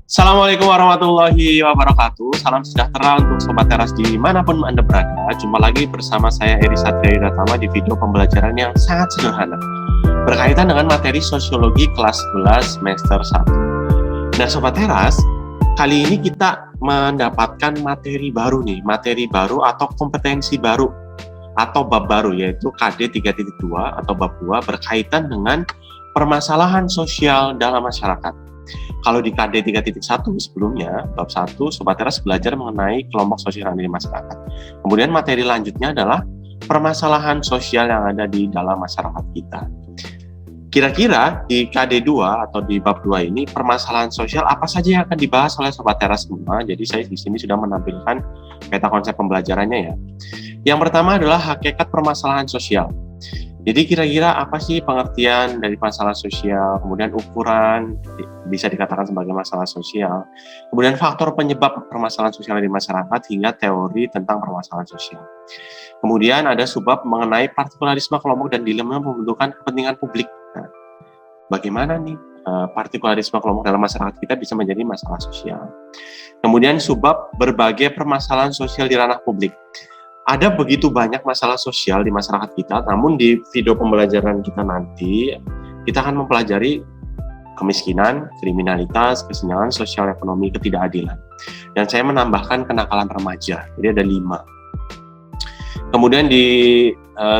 Assalamualaikum warahmatullahi wabarakatuh. Salam sejahtera untuk Sobat Teras dimanapun Anda berada. Jumpa lagi bersama saya Eri Satria Yudatama di video pembelajaran yang sangat sederhana berkaitan dengan materi sosiologi kelas 11 semester 1. Nah Sobat Teras, kali ini kita mendapatkan materi baru atau kompetensi baru atau bab baru, yaitu KD 3.2 atau bab 2 berkaitan dengan permasalahan sosial dalam masyarakat. Kalau di KD 3.1 sebelumnya, bab 1, Sobat Teras belajar mengenai kelompok sosial yang ada di masyarakat. Kemudian materi lanjutnya adalah permasalahan sosial yang ada di dalam masyarakat kita. Kira-kira di KD 2 atau di bab 2 ini, permasalahan sosial apa saja yang akan dibahas oleh Sobat Teras semua. Jadi saya di sini sudah menampilkan peta konsep pembelajarannya ya. Yang pertama adalah hakikat permasalahan sosial. Jadi kira-kira apa sih pengertian dari masalah sosial, kemudian ukuran bisa dikatakan sebagai masalah sosial, kemudian faktor penyebab permasalahan sosial di masyarakat hingga teori tentang permasalahan sosial. Kemudian ada subbab mengenai partikularisme kelompok dan dilema pembentukan kepentingan publik. Nah, bagaimana nih partikularisme kelompok dalam masyarakat kita bisa menjadi masalah sosial. Kemudian subbab berbagai permasalahan sosial di ranah publik. Ada begitu banyak masalah sosial di masyarakat kita, namun di video pembelajaran kita nanti, kita akan mempelajari kemiskinan, kriminalitas, kesenjangan sosial ekonomi, ketidakadilan. Dan saya menambahkan kenakalan remaja, jadi ada 5. Kemudian di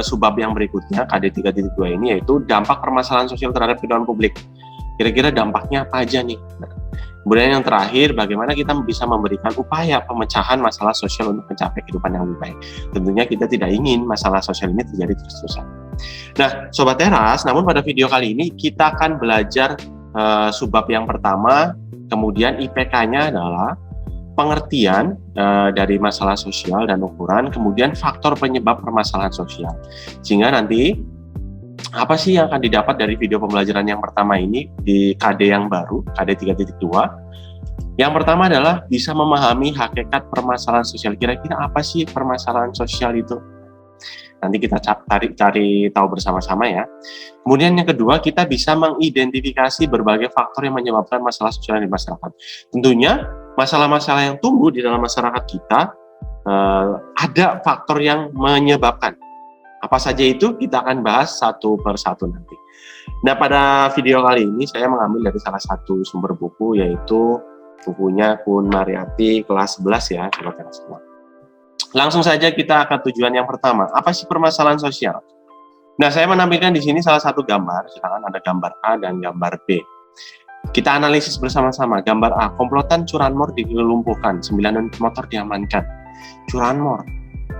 subbab yang berikutnya, KD 3.2 ini, yaitu dampak permasalahan sosial terhadap kehidupan publik. Kira-kira dampaknya apa aja nih? Nah, kemudian yang terakhir, bagaimana kita bisa memberikan upaya pemecahan masalah sosial untuk mencapai kehidupan yang lebih baik. Tentunya kita tidak ingin masalah sosial ini terjadi terus-terusan. Nah, Sobat Teras, namun pada video kali ini kita akan belajar subbab yang pertama, kemudian IPK-nya adalah pengertian dari masalah sosial dan ukuran, kemudian faktor penyebab permasalahan sosial. Sehingga nanti apa sih yang akan didapat dari video pembelajaran yang pertama ini di KD yang baru, KD 3.2? Yang pertama adalah bisa memahami hakikat permasalahan sosial. Kira-kira apa sih permasalahan sosial itu? Nanti kita cari tahu bersama-sama ya. Kemudian yang kedua, kita bisa mengidentifikasi berbagai faktor yang menyebabkan masalah sosial di masyarakat. Tentunya masalah-masalah yang tumbuh di dalam masyarakat kita ada faktor yang menyebabkan. Apa saja itu kita akan bahas satu per satu nanti. Nah, pada video kali ini saya mengambil dari salah satu sumber buku, yaitu bukunya Kun Mariyati kelas 11 ya, Sobat Teras semua. Langsung saja kita ke tujuan yang pertama. Apa sih permasalahan sosial? Nah, saya menampilkan di sini salah satu gambar, silakan ada gambar A dan gambar B. Kita analisis bersama-sama. Gambar A, komplotan curanmor dilumpuhkan, 9 unit motor diamankan. Curanmor,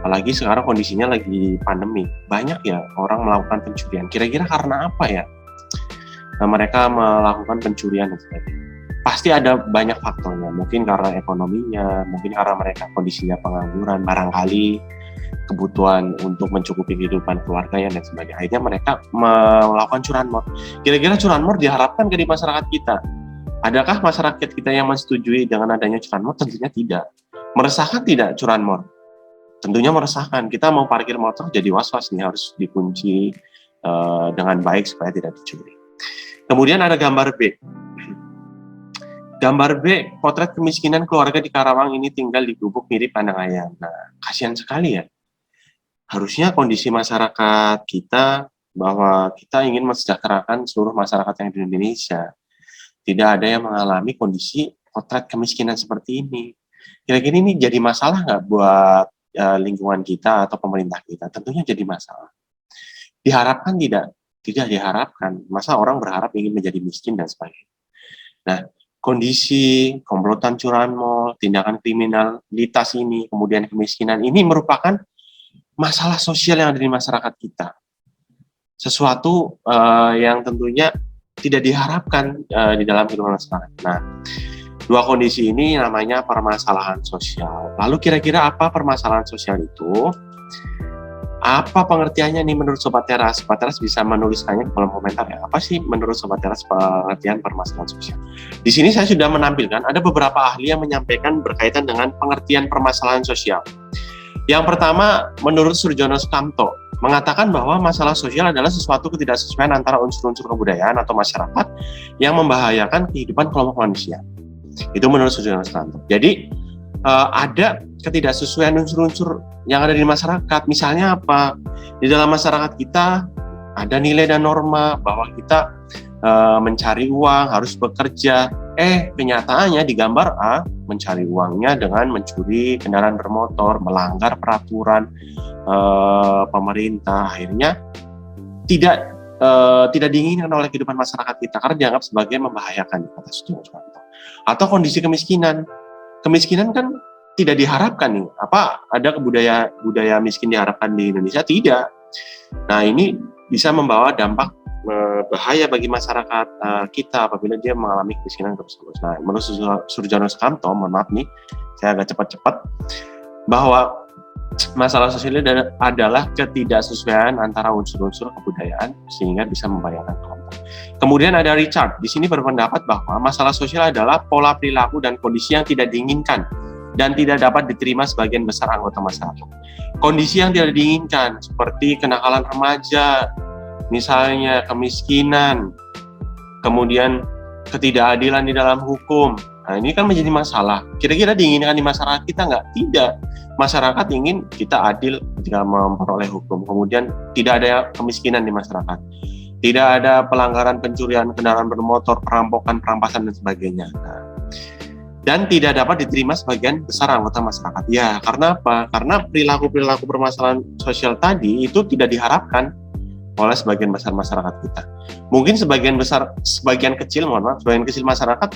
apalagi sekarang kondisinya lagi pandemi, banyak ya orang melakukan pencurian. Kira-kira karena apa ya mereka melakukan pencurian dan sebagainya? Pasti ada banyak faktornya, mungkin karena ekonominya, mungkin karena mereka kondisinya pengangguran, barangkali kebutuhan untuk mencukupi kehidupan keluarganya dan sebagainya. Akhirnya mereka melakukan curanmor. Kira-kira curanmor diharapkan ke di masyarakat kita? Adakah masyarakat kita yang menyetujui dengan adanya curanmor? Tentunya tidak. Meresahkan tidak curanmor? Tentunya meresahkan. Kita mau parkir motor jadi was-was nih, harus dikunci dengan baik supaya tidak dicuri. Kemudian ada gambar B. Gambar B, potret kemiskinan keluarga di Karawang ini tinggal di gubuk mirip kandang ayam. Nah, kasihan sekali ya. Harusnya kondisi masyarakat kita, bahwa kita ingin mensejahterakan seluruh masyarakat yang di Indonesia. Tidak ada yang mengalami kondisi potret kemiskinan seperti ini. Kira-kira ini jadi masalah nggak buat lingkungan kita atau pemerintah kita? Tentunya jadi masalah. Diharapkan tidak? Tidak diharapkan. Masa orang berharap ingin menjadi miskin dan sebagainya. Nah, kondisi komplotan curanmor, tindakan kriminalitas ini, kemudian kemiskinan ini merupakan masalah sosial yang ada di masyarakat kita. Sesuatu yang tentunya tidak diharapkan di dalam kehidupan masyarakat. Nah, dua kondisi ini namanya permasalahan sosial. Lalu kira-kira apa permasalahan sosial itu? Apa pengertiannya nih menurut Sobat Teras? Sobat Teras bisa menuliskannya di kolom komentar ya. Apa sih menurut Sobat Teras pengertian permasalahan sosial? Di sini saya sudah menampilkan ada beberapa ahli yang menyampaikan berkaitan dengan pengertian permasalahan sosial. Yang pertama, menurut Surjono Sukamto, mengatakan bahwa masalah sosial adalah sesuatu ketidaksesuaian antara unsur-unsur kebudayaan atau masyarakat yang membahayakan kehidupan kelompok manusia. Itu menurut Sujono Sukanto. Jadi ada ketidaksesuaian unsur-unsur yang ada di masyarakat. Misalnya apa? Di dalam masyarakat kita ada nilai dan norma bahwa kita mencari uang, harus bekerja. Kenyataannya di gambar A, mencari uangnya dengan mencuri kendaraan bermotor, melanggar peraturan pemerintah. Akhirnya tidak diinginkan oleh kehidupan masyarakat kita karena dianggap sebagai membahayakan, kata Sujono Sukanto. Atau kondisi kemiskinan. Kemiskinan kan tidak diharapkan nih. Apa ada budaya miskin diharapkan di Indonesia? Tidak. Nah, ini bisa membawa dampak bahaya bagi masyarakat kita apabila dia mengalami kemiskinan terus-menerus. Nah, menurut Sujono Sukanto, mohon maaf nih, saya agak cepat-cepat, bahwa masalah sosial adalah ketidaksesuaian antara unsur-unsur kebudayaan sehingga bisa membahayakan kelompok. Kemudian ada Richard, di sini berpendapat bahwa masalah sosial adalah pola perilaku dan kondisi yang tidak diinginkan dan tidak dapat diterima sebagian besar anggota masyarakat. Kondisi yang tidak diinginkan seperti kenakalan remaja, misalnya kemiskinan, kemudian ketidakadilan di dalam hukum. Nah, ini kan menjadi masalah. Kira-kira diinginkan di masyarakat kita nggak? Tidak. Masyarakat ingin kita adil ketika memperoleh hukum. Kemudian tidak ada kemiskinan di masyarakat. Tidak ada pelanggaran pencurian kendaraan bermotor, perampokan, perampasan, dan sebagainya. Nah, dan tidak dapat diterima sebagian besar anggota masyarakat. Ya, karena apa? Karena perilaku-perilaku permasalahan sosial tadi itu tidak diharapkan oleh sebagian besar masyarakat kita. Mungkin sebagian kecil masyarakat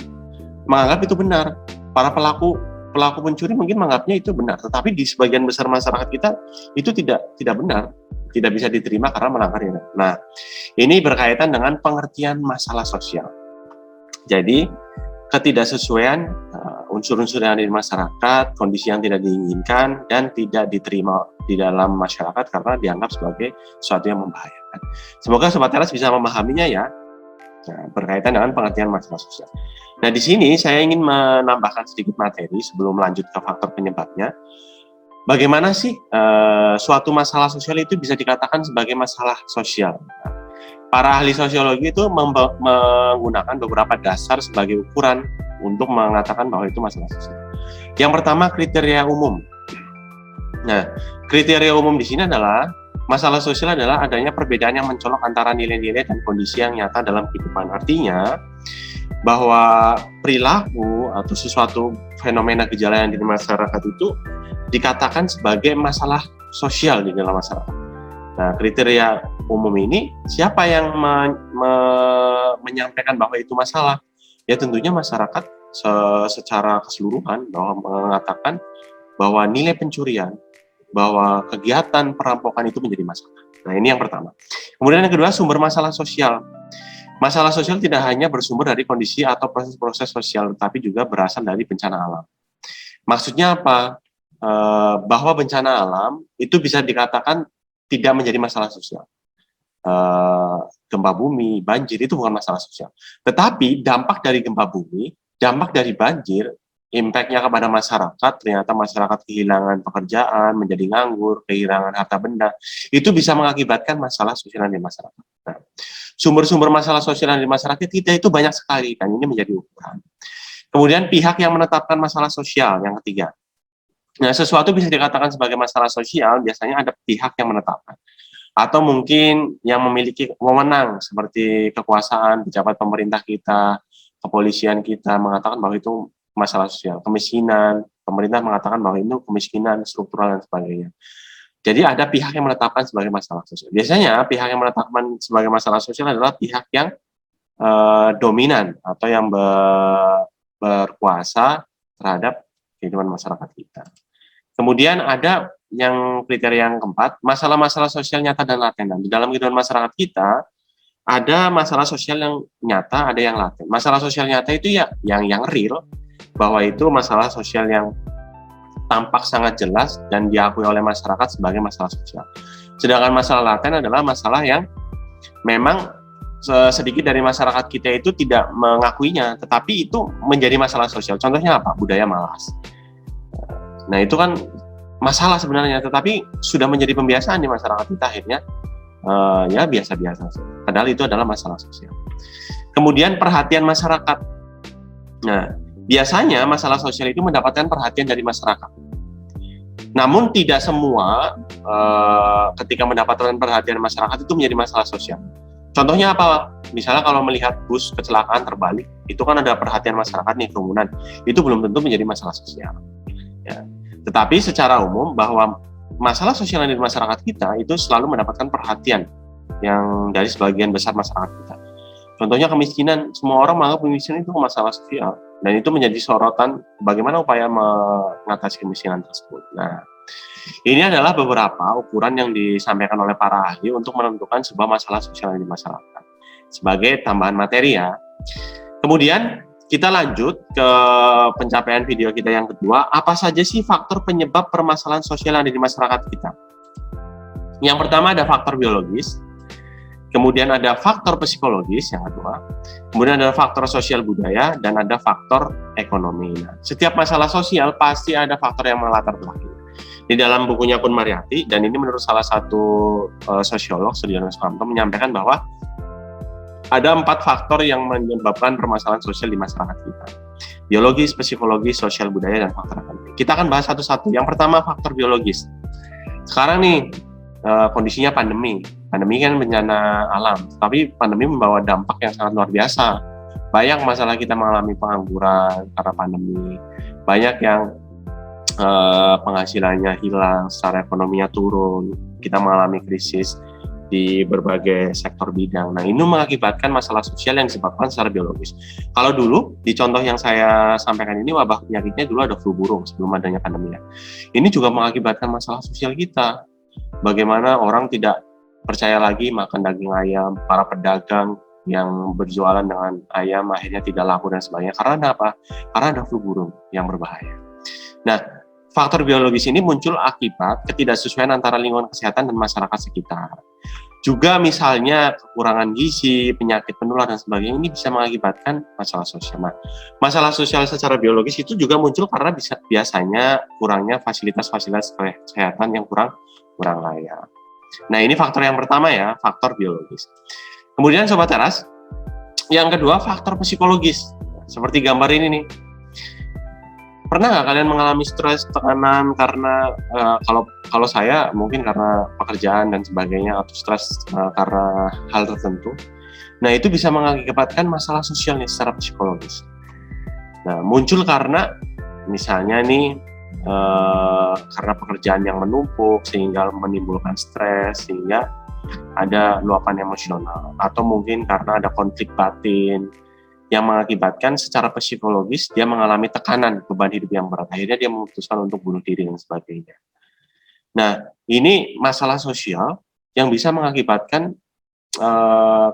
menganggap itu benar. Para pelaku pencuri mungkin menganggapnya itu benar, tetapi di sebagian besar masyarakat kita itu tidak benar, tidak bisa diterima karena melanggarnya. Nah, ini berkaitan dengan pengertian masalah sosial. Jadi, ketidaksesuaian unsur-unsur yang ada di masyarakat, kondisi yang tidak diinginkan dan tidak diterima di dalam masyarakat karena dianggap sebagai sesuatu yang membahayakan. Semoga Sobat Teras bisa memahaminya ya. Nah, berkaitan dengan pengertian masalah sosial. Nah, di sini saya ingin menambahkan sedikit materi sebelum lanjut ke faktor penyebabnya. Bagaimana sih suatu masalah sosial itu bisa dikatakan sebagai masalah sosial? Nah, para ahli sosiologi itu menggunakan beberapa dasar sebagai ukuran untuk mengatakan bahwa itu masalah sosial. Yang pertama, kriteria umum. Nah, kriteria umum di sini adalah masalah sosial adalah adanya perbedaan yang mencolok antara nilai-nilai dan kondisi yang nyata dalam kehidupan. Artinya bahwa perilaku atau sesuatu fenomena gejala yang di masyarakat itu dikatakan sebagai masalah sosial di dalam masyarakat. Nah, kriteria umum ini siapa yang menyampaikan bahwa itu masalah? Ya tentunya masyarakat secara keseluruhan bahwa mengatakan bahwa nilai pencurian, bahwa kegiatan perampokan itu menjadi masalah. Nah, ini yang pertama. Kemudian yang kedua, sumber masalah sosial. Masalah sosial tidak hanya bersumber dari kondisi atau proses-proses sosial, tetapi juga berasal dari bencana alam. Maksudnya apa? Bahwa bencana alam itu bisa dikatakan tidak menjadi masalah sosial. Gempa bumi, banjir itu bukan masalah sosial. Tetapi dampak dari gempa bumi, dampak dari banjir, impact-nya kepada masyarakat, ternyata masyarakat kehilangan pekerjaan, menjadi nganggur, kehilangan harta benda, itu bisa mengakibatkan masalah sosial di masyarakat. Nah, sumber-sumber masalah sosial di masyarakat kita itu banyak sekali, dan ini menjadi ukuran. Kemudian pihak yang menetapkan masalah sosial, yang ketiga. Nah, sesuatu bisa dikatakan sebagai masalah sosial, biasanya ada pihak yang menetapkan. Atau mungkin yang memiliki wewenang, seperti kekuasaan, pejabat pemerintah kita, kepolisian kita, mengatakan bahwa itu masalah sosial, kemiskinan, pemerintah mengatakan bahwa itu kemiskinan struktural dan sebagainya. Jadi ada pihak yang menetapkan sebagai masalah sosial. Biasanya pihak yang menetapkan sebagai masalah sosial adalah pihak yang dominan atau yang berkuasa terhadap kehidupan masyarakat kita. Kemudian ada yang kriteria yang keempat, masalah-masalah sosial nyata dan laten. Di dalam kehidupan masyarakat kita ada masalah sosial yang nyata, ada yang laten. Masalah sosial nyata itu ya yang real, bahwa itu masalah sosial yang tampak sangat jelas dan diakui oleh masyarakat sebagai masalah sosial. Sedangkan masalah laten adalah masalah yang memang sedikit dari masyarakat kita itu tidak mengakuinya, tetapi itu menjadi masalah sosial. Contohnya apa? Budaya malas. Nah, itu kan masalah sebenarnya, tetapi sudah menjadi pembiasaan di masyarakat kita, akhirnya ya biasa-biasa. Padahal itu adalah masalah sosial. Kemudian perhatian masyarakat. Nah, Biasanya masalah sosial itu mendapatkan perhatian dari masyarakat. Namun tidak semua ketika mendapatkan perhatian masyarakat itu menjadi masalah sosial. Contohnya apa? Misalnya kalau melihat bus kecelakaan terbalik, itu kan ada perhatian masyarakat nih, kerumunan. Itu belum tentu menjadi masalah sosial. Ya. Tetapi secara umum bahwa masalah sosial yang di masyarakat kita itu selalu mendapatkan perhatian yang dari sebagian besar masyarakat kita. Contohnya kemiskinan, semua orang menganggap kemiskinan itu masalah sosial, dan itu menjadi sorotan bagaimana upaya mengatasi kemiskinan tersebut. Nah, ini adalah beberapa ukuran yang disampaikan oleh para ahli untuk menentukan sebuah masalah sosial di masyarakat. Sebagai tambahan materi ya. Kemudian kita lanjut ke pencapaian video kita yang kedua, apa saja sih faktor penyebab permasalahan sosial yang ada di masyarakat kita? Yang pertama ada faktor biologis, kemudian ada faktor psikologis yang kedua, kemudian ada faktor sosial budaya, dan ada faktor ekonomi. Nah, setiap masalah sosial pasti ada faktor yang melatar belakang. Di dalam bukunya Kun Mariyati, dan ini menurut salah satu sosiolog, Sudirman Sukamto, menyampaikan bahwa ada 4 faktor yang menyebabkan permasalahan sosial di masyarakat kita. Biologis, psikologis, sosial budaya, dan faktor ekonomi. Kita akan bahas satu-satu. Yang pertama faktor biologis. Sekarang nih, kondisinya pandemi. Pandemi kan bencana alam, tapi pandemi membawa dampak yang sangat luar biasa. Banyak masalah kita mengalami pengangguran karena pandemi. Banyak yang penghasilannya hilang, secara ekonominya turun. Kita mengalami krisis di berbagai sektor bidang. Nah, ini mengakibatkan masalah sosial yang disebabkan secara biologis. Kalau dulu, di contoh yang saya sampaikan ini, wabah penyakitnya dulu ada flu burung sebelum adanya pandemi. Ini juga mengakibatkan masalah sosial kita. Bagaimana orang tidak percaya lagi makan daging ayam, para pedagang yang berjualan dengan ayam akhirnya tidak laku dan sebagainya. Karena apa? Karena ada flu burung yang berbahaya. Nah, faktor biologis ini muncul akibat ketidaksesuaian antara lingkungan kesehatan dan masyarakat sekitar. Juga misalnya kekurangan gizi, penyakit menular dan sebagainya, ini bisa mengakibatkan masalah sosial. Nah, masalah sosial secara biologis itu juga muncul karena biasanya kurangnya fasilitas-fasilitas kesehatan yang kurang layak. Nah, ini faktor yang pertama ya, faktor biologis. Kemudian Sobat Teras, yang kedua faktor psikologis. Seperti gambar ini nih. Pernah nggak kalian mengalami stres, tekanan karena kalau saya mungkin karena pekerjaan dan sebagainya, atau stres karena hal tertentu. Nah, itu bisa mengakibatkan masalah sosialnya secara psikologis. Nah, muncul karena misalnya nih karena pekerjaan yang menumpuk sehingga menimbulkan stres, sehingga ada luapan emosional, atau mungkin karena ada konflik batin yang mengakibatkan secara psikologis dia mengalami tekanan beban hidup yang berat. Akhirnya dia memutuskan untuk bunuh diri dan sebagainya. Nah, ini masalah sosial yang bisa mengakibatkan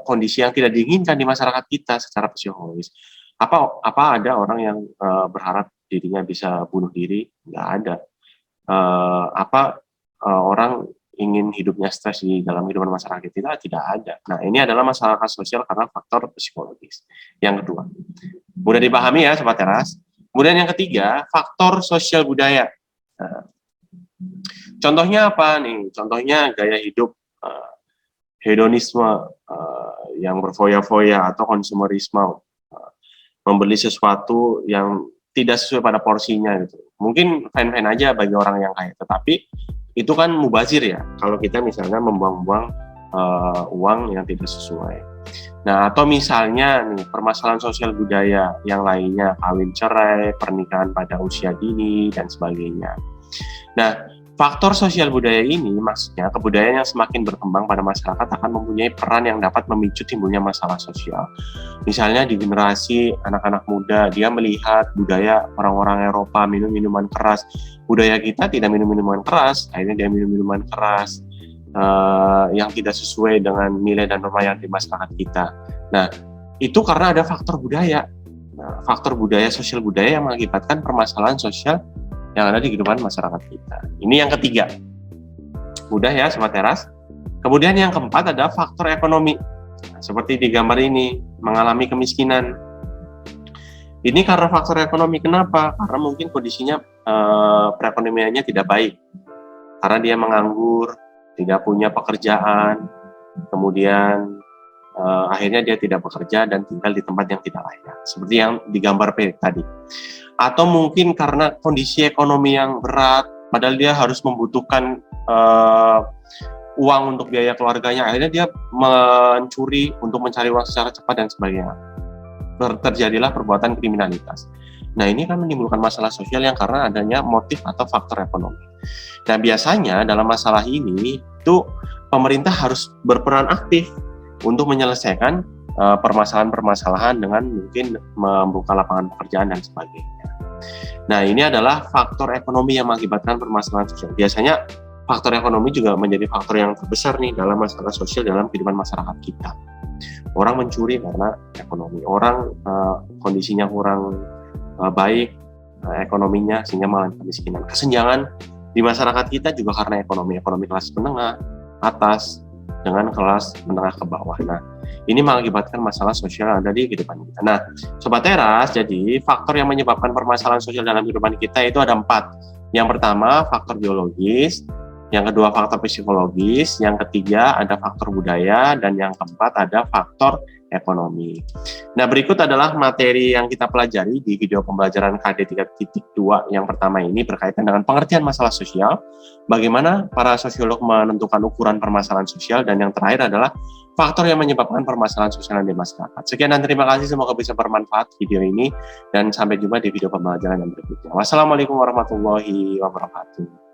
kondisi yang tidak diinginkan di masyarakat kita secara psikologis. Apa ada orang yang berharap dirinya bisa bunuh diri? Nggak ada. Orang ingin hidupnya stres di dalam kehidupan masyarakat kita? Tidak ada. Nah, ini adalah masalah sosial karena faktor psikologis. Yang kedua, mudah dipahami ya Sobat Teras. Kemudian yang ketiga, faktor sosial budaya. Nah, contohnya apa nih? Contohnya gaya hidup hedonisme yang berfoya-foya atau konsumerisme, membeli sesuatu yang tidak sesuai pada porsinya gitu. Mungkin fine-fine aja bagi orang yang kaya, tetapi itu kan mubazir ya, kalau kita misalnya membuang-buang uang yang tidak sesuai. Nah, atau misalnya nih permasalahan sosial budaya yang lainnya, kawin cerai, pernikahan pada usia dini, dan sebagainya. Nah, faktor sosial budaya ini maksudnya kebudayaan yang semakin berkembang pada masyarakat akan mempunyai peran yang dapat memicu timbulnya masalah sosial. Misalnya di generasi anak-anak muda, dia melihat budaya orang-orang Eropa minum minuman keras. Budaya kita tidak minum minuman keras, akhirnya dia minum minuman keras yang tidak sesuai dengan nilai dan norma yang di masyarakat kita. Nah, itu karena ada faktor budaya. Nah, faktor budaya, sosial budaya yang mengakibatkan permasalahan sosial yang ada di kehidupan masyarakat kita. Ini yang ketiga. Mudah ya Sobat Teras. Kemudian yang keempat ada faktor ekonomi. Nah, seperti di gambar ini, mengalami kemiskinan. Ini karena faktor ekonomi. Kenapa? Karena mungkin kondisinya perekonomiannya tidak baik. Karena dia menganggur, tidak punya pekerjaan, kemudian akhirnya dia tidak bekerja dan tinggal di tempat yang tidak layak, seperti yang digambar P tadi. Atau mungkin karena kondisi ekonomi yang berat, padahal dia harus membutuhkan uang untuk biaya keluarganya, akhirnya dia mencuri untuk mencari uang secara cepat dan sebagainya. Terjadilah perbuatan kriminalitas. Nah, ini kan menimbulkan masalah sosial yang karena adanya motif atau faktor ekonomi. Nah, biasanya dalam masalah ini itu pemerintah harus berperan aktif untuk menyelesaikan permasalahan-permasalahan dengan mungkin membuka lapangan pekerjaan dan sebagainya. Nah, ini adalah faktor ekonomi yang mengakibatkan permasalahan sosial. Biasanya faktor ekonomi juga menjadi faktor yang terbesar nih dalam masalah sosial dalam kehidupan masyarakat kita. Orang mencuri karena ekonomi, orang kondisinya kurang baik ekonominya sehingga mengalami kemiskinan. Kesenjangan di masyarakat kita juga karena ekonomi kelas menengah atas dengan kelas menengah ke bawah. Nah, ini mengakibatkan masalah sosial yang ada di kehidupan kita. Nah, Sobat Teras, jadi faktor yang menyebabkan permasalahan sosial dalam kehidupan kita itu ada 4. Yang pertama, faktor biologis. Yang kedua, faktor psikologis. Yang ketiga, ada faktor budaya. Dan yang keempat, ada faktor ekonomi. Nah, berikut adalah materi yang kita pelajari di video pembelajaran KD 3.2 yang pertama ini berkaitan dengan pengertian masalah sosial, bagaimana para sosiolog menentukan ukuran permasalahan sosial, dan yang terakhir adalah faktor yang menyebabkan permasalahan sosial di masyarakat. Sekian dan terima kasih, semoga bisa bermanfaat video ini, dan sampai jumpa di video pembelajaran yang berikutnya. Wassalamualaikum warahmatullahi wabarakatuh.